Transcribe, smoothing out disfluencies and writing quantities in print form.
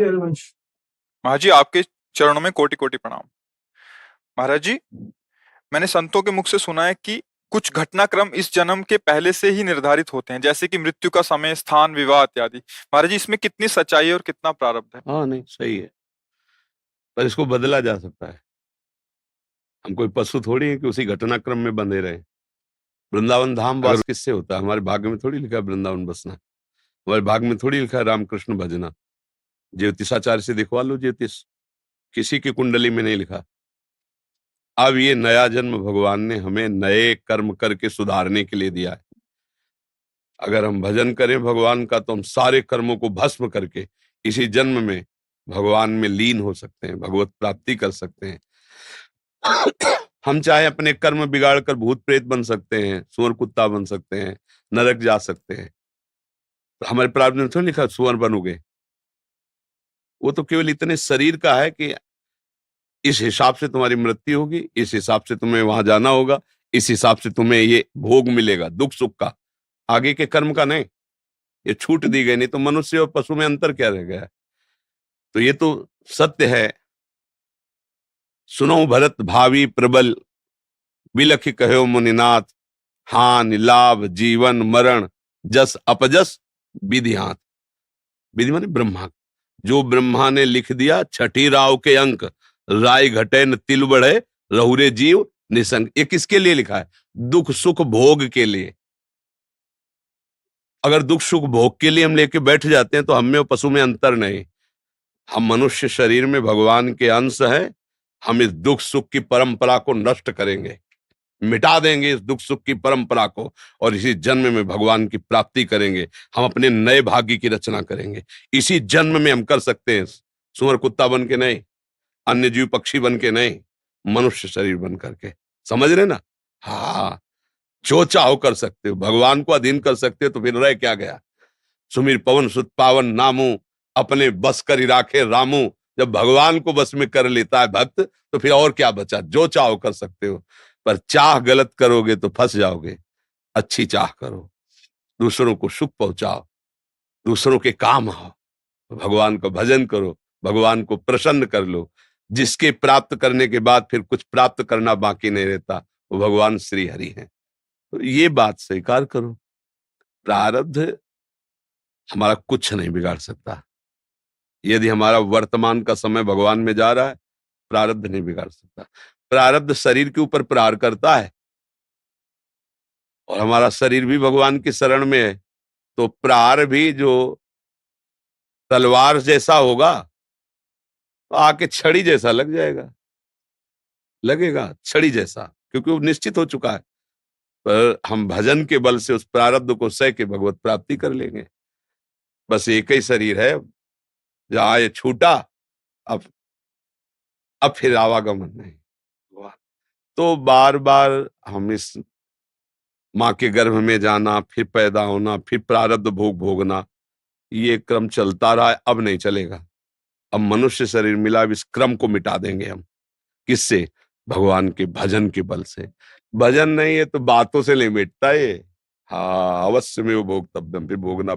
रघुवंश। महाराज जी, आपके चरणों में कोटि कोटि प्रणाम। महाराज जी, मैंने संतों के मुख से सुना है कि कुछ घटनाक्रम इस जन्म के पहले से ही निर्धारित होते हैं, जैसे कि मृत्यु का समय, स्थान, विवाह इत्यादि। महाराज जी, इसमें कितनी सच्चाई है और कितना प्रारब्ध है? हाँ, नहीं सही है, पर इसको बदला जा सकता है। हम कोई पशु थोड़ी है कि उसी घटनाक्रम में बंधे रहे। वृंदावन धाम वास किससे होता है? हमारे भाग्य में थोड़ी लिखा है वृंदावन बसना, हमारे भाग्य में थोड़ी लिखा है रामकृष्ण भजना। ज्योतिषाचार्य से दिखवा लो ज्योतिष, किसी की कुंडली में नहीं लिखा। अब ये नया जन्म भगवान ने हमें नए कर्म करके सुधारने के लिए दिया है। अगर हम भजन करें भगवान का तो हम सारे कर्मों को भस्म करके इसी जन्म में भगवान में लीन हो सकते हैं, भगवत प्राप्ति कर सकते हैं। हम चाहे अपने कर्म बिगाड़ कर भूत प्रेत बन सकते हैं, सुअर कुत्ता बन सकते हैं, नरक जा सकते हैं। तो हमारे प्रारब्ध में थोड़ी लिखा सुअर बनोगे। वो तो केवल इतने शरीर का है कि इस हिसाब से तुम्हारी मृत्यु होगी, इस हिसाब से तुम्हें वहां जाना होगा, इस हिसाब से तुम्हें ये भोग मिलेगा दुख सुख का, आगे के कर्म का नहीं। ये छूट दी गई, नहीं तो मनुष्य और पशु में अंतर क्या रह गया? तो ये तो सत्य है। सुनो भरत भावी प्रबल, बिलखि कहो मुनिनाथ, हानि लाभ जीवन मरण, जस अपजस विधि हाथ। विधि माने ब्रह्मा, जो ब्रह्मा ने लिख दिया छठी राव के अंक, राय घटे न तिल बढ़े, रहुरे जीव निसंग। ये किसके लिए लिखा है? दुख सुख भोग के लिए। अगर दुख सुख भोग के लिए हम लेके बैठ जाते हैं तो हम में और पशु में अंतर नहीं। हम मनुष्य शरीर में भगवान के अंश हैं। हम इस दुख सुख की परंपरा को नष्ट करेंगे, मिटा देंगे इस दुख सुख की परंपरा को, और इसी जन्म में भगवान की प्राप्ति करेंगे। हम अपने नए भाग्य की रचना करेंगे। इसी जन्म में हम कर सकते हैं, सुअर कुत्ता बन के नहीं, अन्य जीव पक्षी बन के नहीं, मनुष्य शरीर बन करके। समझ रहे ना? हाँ, जो चाहो कर सकते हो, भगवान को अधीन कर सकते हो, तो फिर रह क्या गया? सुमिर पवन सुत पावन नामू, अपने बस कर राखे रामू। जब भगवान को बस में कर लेता है भक्त, तो फिर और क्या बचा? जो चाहो कर सकते हो, पर चाह गलत करोगे तो फंस जाओगे। अच्छी चाह करो, दूसरों को सुख पहुंचाओ, दूसरों के काम आओ, भगवान का भजन करो, भगवान को प्रसन्न कर लो। जिसके प्राप्त करने के बाद फिर कुछ प्राप्त करना बाकी नहीं रहता, वो भगवान श्री हरि हैं। तो ये बात स्वीकार करो। प्रारब्ध हमारा कुछ नहीं बिगाड़ सकता। यदि हमारा वर्तमान का समय भगवान में जा रहा है, प्रारब्ध नहीं बिगाड़ सकता। प्रारब्ध शरीर के ऊपर प्रहार करता है, और हमारा शरीर भी भगवान की शरण में है, तो प्रहार भी जो तलवार जैसा होगा, तो आके छड़ी जैसा लग जाएगा, लगेगा छड़ी जैसा, क्योंकि वो निश्चित हो चुका है। पर हम भजन के बल से उस प्रारब्ध को सह के भगवत प्राप्ति कर लेंगे। बस एक ही शरीर है, जहां ये छूटा, अब फिर आवागमन नहीं। तो बार बार हम इस माँ के गर्भ में जाना, फिर पैदा होना, फिर प्रारब्ध भोग भोगना, ये क्रम चलता रहा है, अब नहीं चलेगा। अब मनुष्य शरीर मिला, अब इस क्रम को मिटा देंगे हम। किससे? भगवान के भजन के बल से। भजन नहीं है तो बातों से नहीं मिटता ये। हाँ, अवश्य में वो भोगतव्यम, फिर भोगना